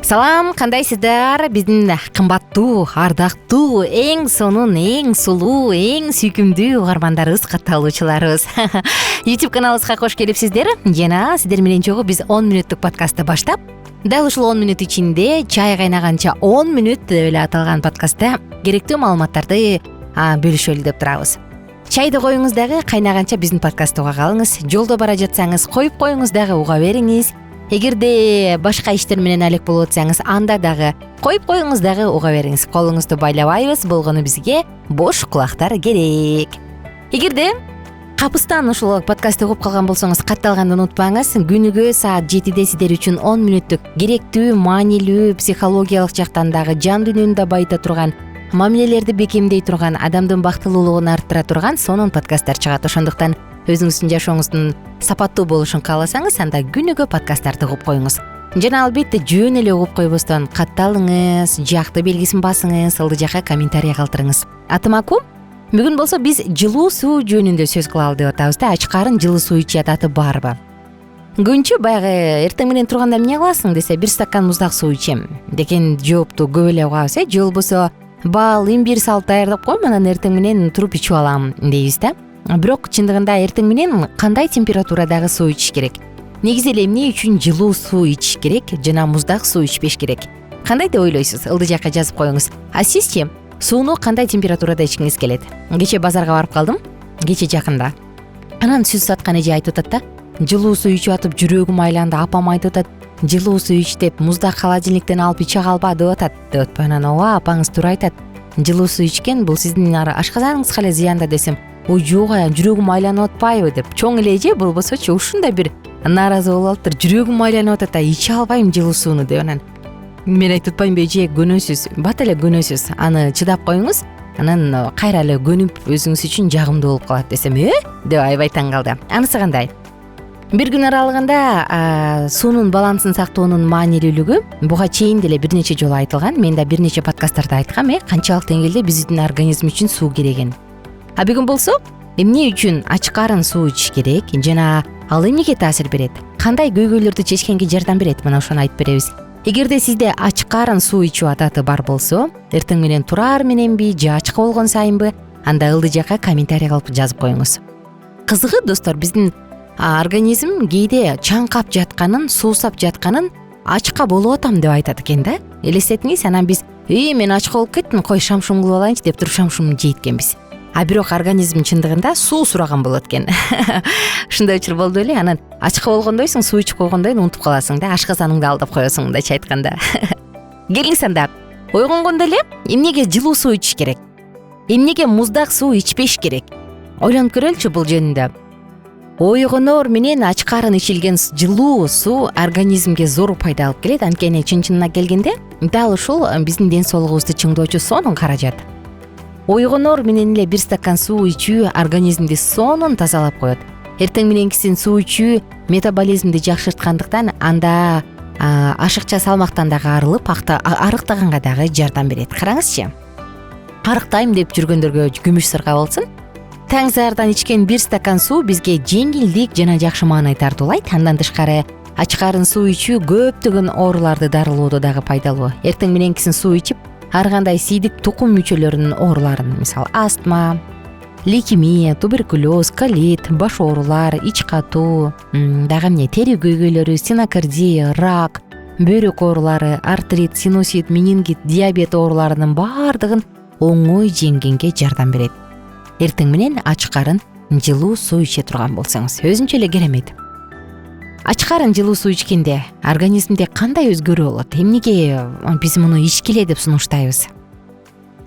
Салам, кандайсыздар? Биздин кымбаттуу, ардактуу, эң сонун, эң сулуу, эң сүйкүмдүү угармандарыбыз, катталуучуларыбыз. YouTube каналыбызга кош келипсиздер. Жана сиздер менен чогуу биз 10 мүнөттүк подкастты баштап, дал ушул 10 мүнөт ичинде чай кайнаганча 10 мүнөт деп эле аталган подкастта керектүү маалыматтарды бөлүшөлү деп турабыз. Чайды коюңуз дагы, кайнаганча биздин подкастты уга калыңыз. Жолдо бара жатсаңыз коюп коюңуз дагы, уга бериңиз. Эгерде башка иштер менен алек болуп атсаңыз, анда дагы коюп коюңуз дагы, уга бериңиз. Колуңузду байлабайбыз, болгону бизге бош кулактар керек. Эгерде капыстан ушул подкастты угуп калган болсоңуз, катталганды унутпаңыз. Күнүгө саат 7де сиздер үчүн 10 мүнөттүк керектүү, маанилүү, психологиялык жактан дагы жан дүйнөнү да байыта турган, мамилелерди бекемдей турган, адамдын бактылуулугун арттыра турган сонун подкасттар чыгат. Ошондуктан өзүңүздүн жашооңуздун сапаттуу болушун кааласаңыз, анда күнүгө подкасттарды угуп коюңуз. Жана албетте жөн эле угуп койбостон катталыңыз, жакты белгисин басыңыз, ылдый жакка комментарий калтырыңыз. Атым Аку. Бүгүн болсо биз жылуу суу жөнүндө сөз кылалы деп атабыз да. Ач карын жылуу суу ичет, аты барбы? Күнчү баягы эртең менен турганда эмне кыласың десе, бир стакан муздак суу ичем деген жоопту көп эле угабыз, же болбосо бал, имбирь салып даярдап коем, анан эртең менен туруп ичип алам дейбиз да. Бирок чындыгында эртең менен кандай температурадагы суу ичиш керек? Негизи эле эмне үчүн жылуу суу ичиш керек жана муздак суу ичпеш керек? Кандай деп ойлойсуз? Ылдый жакка жазып коюңуз. А сизчи сууну кандай температурада ичкиңиз келет? Кече базарга барып калдым, кече жакында. Анан сүт саткан эже айтып атат да, жылуу суу ичип атып жүрөгүм айланды. Апам айтып атат, жылуу суу ич деп, муздак холодильниктен алып иче калба деп атат. Анан ооба, апаңыз туура айтат. Жылуу суу ичкен бул сиздин ашказаныңызга эле зыянда десем, ой жок, жүрөгүм айланып атпайбы деп. Чоң эле эже болбосочу ушундай бир нааразы болуп алыптыр. Жүрөгүм айланып атат, иче албайм жылуу сууну деп. Анан мен айтып атпаймынбы, эже көнөсүз, бат эле көнөсүз, аны чыдап коюңуз, анан кайра эле көнүп өзүңүз үчүн жагымдуу болуп калат десем, деп аябай таң калды. Анысы кандай? Бир күн аралыгында суунун балансын сактоонун маанилүүлүгү буга чейин деле бир нече жолу айтылган. Мен да бир нече подкасттарда айткам, канчалык деңгээлде биздин организм үчүн суу керегин. А бүгүн болсо эмне үчүн ач карын суу ичиш керек жана ал эмнеге таасир берет? Кандай көйгөйлөрдү чечкенге жардам берет? Мына ошону айтып беребиз. Эгерде сизде ач карын суу ичүү адаты бар болсо, эртең менен турар мененби же ачка болгон сайынбы, анда ылдый жакка комментарий кылып жазып коюңуз. Кызыгы достор, биздин организм кээде чаңкап жатканын, суусап жатканын ачка болуп атам деп айтат экен да. Элестетиңиз, анан биз мен ачка болуп кеттим, кой шамшум кылып алайынчы деп туруп шамшумду жейткенбиз. А бирок организм чындыгында суу сураган болот экен. Ушундай учур болду эле. Анан ачка болгондойсуң, суу ичип койгондойн унутуп каласың да, ашказаныңды алдап коесуң, мындайча айтканда. Келиңиз анда ойгонгондо эле эмнеге жылуу суу ичиш керек? Эмнеге муздак суу ичпеш керек? Ойлонуп көрөлүчү бул жөнүндө. Ойгоноор менен ач карын ичилген жылуу суу организмге зор пайда алып келет. Анткени чын-чынына келгенде дал ушул биздин ден соолугубузду чыңдоочу сонун каражат. Ойгоноор менен эле бир стакан суу ичүү организмди сонун тазалап коет. Эртең мененкисин суу ичүү метаболизмди жакшырткандыктан анда ашыкча салмактан дагы арылып, арыктаганга дагы жардам берет. Караңызчы. Арыктайм деп жүргөндөргө күмүш сырга болсун. Таң саардан ичкен бир стакан суу бизге жеңилдик жана жакшы маанай тартуулайт. Андан тышкары ач карын суу ичүү көптөгөн ооруларды дарылоодо дагы пайдалуу. Эртең мененкисин суу ичип, ар кандай сийдик тукум мүчөлөрүнүн ооруларын, мисалы астма, лейкемия, туберкулез, колит, баш оорулар, ич катуу, дагы эмне, тери көйгөйлөрү, стенокардия, рак, бөйрөк оорулары, артрит, синусит, менингит, диабет ооруларынын баардыгын оңой жеңгенге жардам берет. Эртең менен ач карын жылуу суу иче турган болсоңуз, өзүнчө эле керемет. Ач карын жылуу суу ичкенде организмде кандай өзгөрүү болот? Эмнеге биз муну ичкиле деп сунуштайбыз?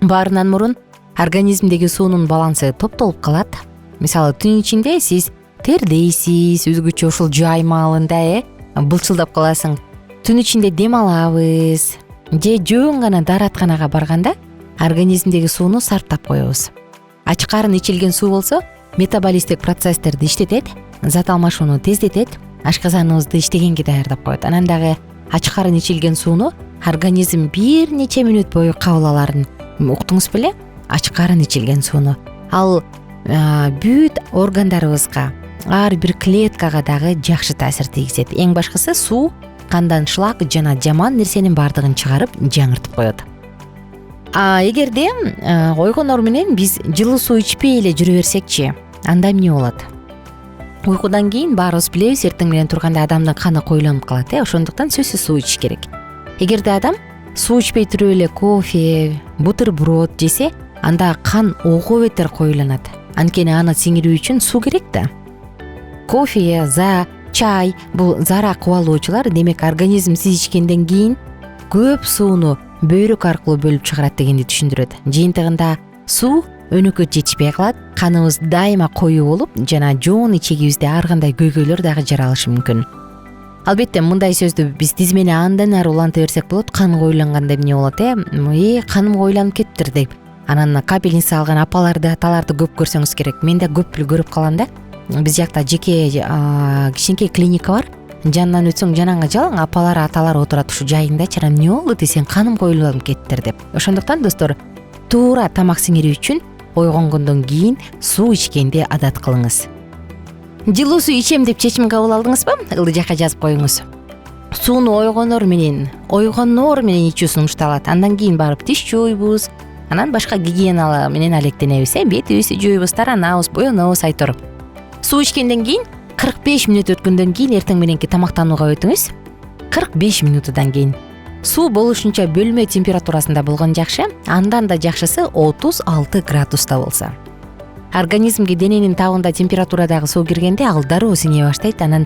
Баарынан мурун организмдеги суунун балансы топтолуп калат. Мисалы, түн ичинде сиз тердейсиз, өзгөчө ушул жай маалында былчылдап каласың. Түн ичинде дем алабыз же жөн гана дааратканага барганда организмдеги сууну сарптап коебуз. Ач карын ичилген суу болсо метаболисттик процесстерди иштетет, зат алмашууну тездетет, ашказаныбызды иштегенге даярдап коет. Анан дагы ач карын ичилген сууну организм бир нече мүнөт бою кабыл аларын уктуңуз беле? Ач карын ичилген сууну. Ал бүт органдарыбызга, ар бир клеткага дагы жакшы таасир тийгизет. Эң башкысы суу кандан шлак жана жаман нерсенин баардыгын чыгарып жаңыртып коет. Эгерде ойгонор менен биз жылуу суу ичпей эле жүрө берсекчи, анда эмне болот? Уйкудан кийин баарыбыз билебиз, эртең менен турганда адамдын каны коюланып калат, ошондуктан сөзсүз суу ичиш керек. Эгерде адам суу ичпей туруп эле кофе, бутерброд жесе, анда кан ого бетер коюланат. Анткени аны сиңирүү үчүн суу керек да. Кофе, чай бул зара кубалоочулар, демек организм сиз ичкенден кийин көп сууну бөйрөк аркылуу бөлүп чыгарат дегенди түшүндүрөт. Жыйынтыгында суу өнөкөт жетишпей калат, каныбыз дайыма коюу болуп жана жоон ичегибизде ар кандай көйгөйлөр дагы жаралышы мүмкүн. Албетте мындай сөздү биз тизмени андан ары уланта берсек болот. Кан коюланганда эмне болот? Каным коюланып кетиптир деп. Анан капельница алган апаларды, аталарды көп көрсөңүз керек. Мен да көп көрүп калам да. Биз жакта жеке кичинекей клиника бар. Жанынан өтсөң жанаңа жалаң апалар, аталар отурат ушу жайыңда. Анан эмне болду десең, каным коюланып кетиптир деп. Ошондуктан достор, туура тамак сиңирүү үчүн ойгонгондон кийин суу ичкенди адат кылыңыз. Жылуу суу ичем деп чечим кабыл алдыңызбы? Ылдый жакка жазып коюңуз. Сууну ойгонор менен ичүү сунушталат. Андан кийин барып тиш жууйбуз, анан башка гигиена менен алектенебиз, бетибизди жууйбуз, таранабыз, боенобуз айтор. Суу ичкенден кийин 45 мүнөт өткөндөн кийин эртең мененки тамактанууга өтүңүз. 45 мүнөттөн кийин суу болушунча бөлмө температурасында болгон жакшы, андан да жакшысы 36 градуста болсо. Организмге дененин табында температурадагы суу киргенде ал дароо сиңе баштайт. Анан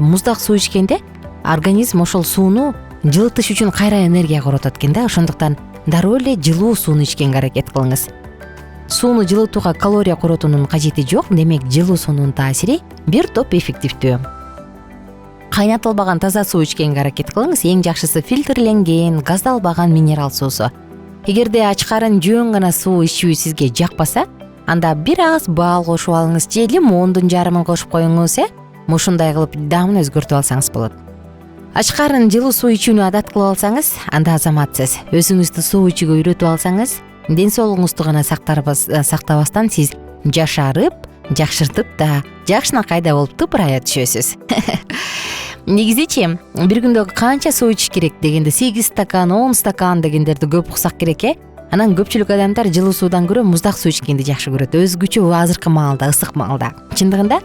муздак суу ичкенде организм ошол сууну жылытыш үчүн кайра энергия коротот экен да. Ошондуктан дароо эле жылуу сууну ичкенге аракет кылыңыз. Сууну жылытууга калория коротуунун кажети жок, демек жылуу суунун таасири бир топ эффективдүү. Кайнатылбаган таза суу ичкенге аракет кылыңыз. Эң жакшысы фильтрленген, газдалбаган минерал суусу. Эгерде ачкарын жөн гана суу ичүү сизге жакпаса, анда бир аз баал кошуп алыңыз же лимондун жарымын кошуп коюңуз. Мушундай кылып даамын өзгөртүп алсаңыз болот. Ачкарын жылуу суу ичүүнү адат кылып алсаңыз, анда азаматсыз. Өзүңүздү суу ичүүгө үйрөтүп алсаңыз, ден соолугуңузду гана сактабастан сиз жашарып, жакшыртып да жакшынакайда болуп тыпырая түшөсүз. Негизичи бир күндө канча суу ичиш керек дегенде 8 стакан, 10 стакан дегендерди көп уксак керек. Анан көпчүлүк адамдар жылуу суудан көрө муздак суу ичкенди жакшы көрөт. Өзгөчө азыркы маалда, ысык маалда. Чындыгында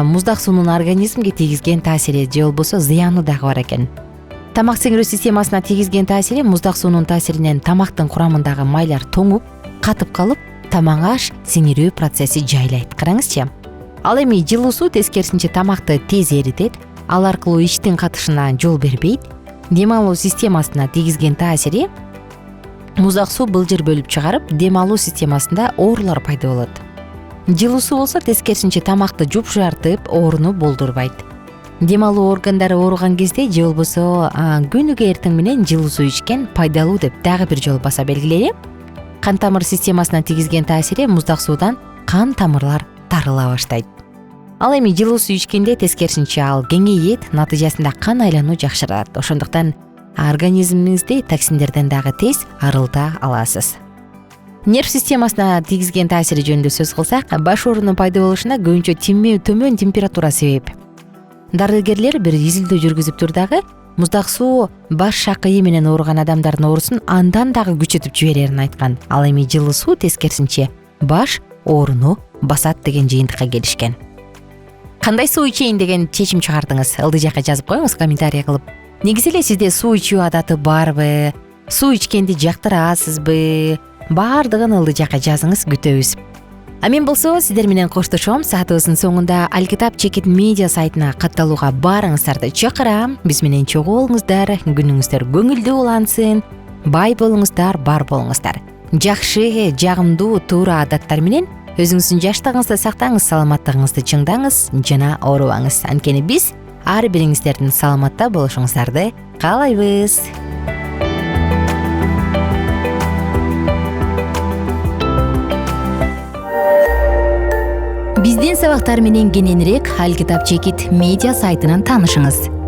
муздак суунун организмге тийгизген таасири же болбосо зыяны дагы бар экен. Тамак сиңирүү системасына тийгизген таасири муздак суунун таасиринен тамактын курамындагы майлар тоңуп, катып калып, тамак аш сиңирүү процесси жайлайт. Караңызчы. Ал эми жылуу суу тескерисинче тамакты тез эритет, ал аркылуу иштин катышына жол бербейт. Дем алуу системасына тийгизген таасири муздак суу былжыр бөлүп чыгарып, дем алуу системасында оорулар пайда болот. Жылуу суу болсо тескерисинче тамакты жупшартып, ооруну болдурбайт. Дем алуу органдары ооруган кезде же болбосо күнүгө эртең менен жылуу суу ичкен пайдалуу деп дагы бир жолу баса белгилейли. Кан тамыр системасына тийгизген таасири муздак суудан кан тамырлар тарыла баштайт. Ал эми жылуу суу ичкенде тескерисинче ал кеңейет, натыйжасында кан айлануу жакшырат. Ошондуктан организмиңизди токсиндерден дагы тез арылта аласыз. Нерв системасына тийгизген таасири жөнүндө сөз кылсак, баш оорунун пайда болушуна көбүнчө төмөн температура себеп. Дарыгерлер бир изилдөө жүргүзүптүр дагы, муздак суу баш шакыйы менен ооруган адамдардын оорусун андан дагы күчөтүп жиберерин айткан. Ал эми жылуу суу тескерисинче баш ооруну басат деген жыйынтыкка келишкен. Кандай суу ичейин деген чечим чыгардыңыз? Ылдый жакка жазып коюңуз комментарий кылып. Негизи эле сизде суу ичүү адаты барбы? Суу ичкенди жактырасызбы? Баардыгын ылдый жакка жазыңыз, күтөбүз. Мен болсо сиздер менен коштошом. Саатыбыздын соңунда Алкитап Чекит медиа сайтына катталууга баарыңыздарды чакырам. Биз менен чогуу болуңуздар, күнүңүздөр көңүлдүү улансын, бай болуңуздар, бар болуңуздар. Жакшы, жагымдуу, туура адаттар менен өзүңүздүн жаштыгыңызды сактаңыз, саламаттыгыңызды чыңдаңыз жана оорубаңыз. Анткени биз ар бириңиздердин саламатта болушуңуздарды каалайбыз. Биздин сабактар менен кененирээк Алкитап Чекит медиа сайтынан таанышыңыз.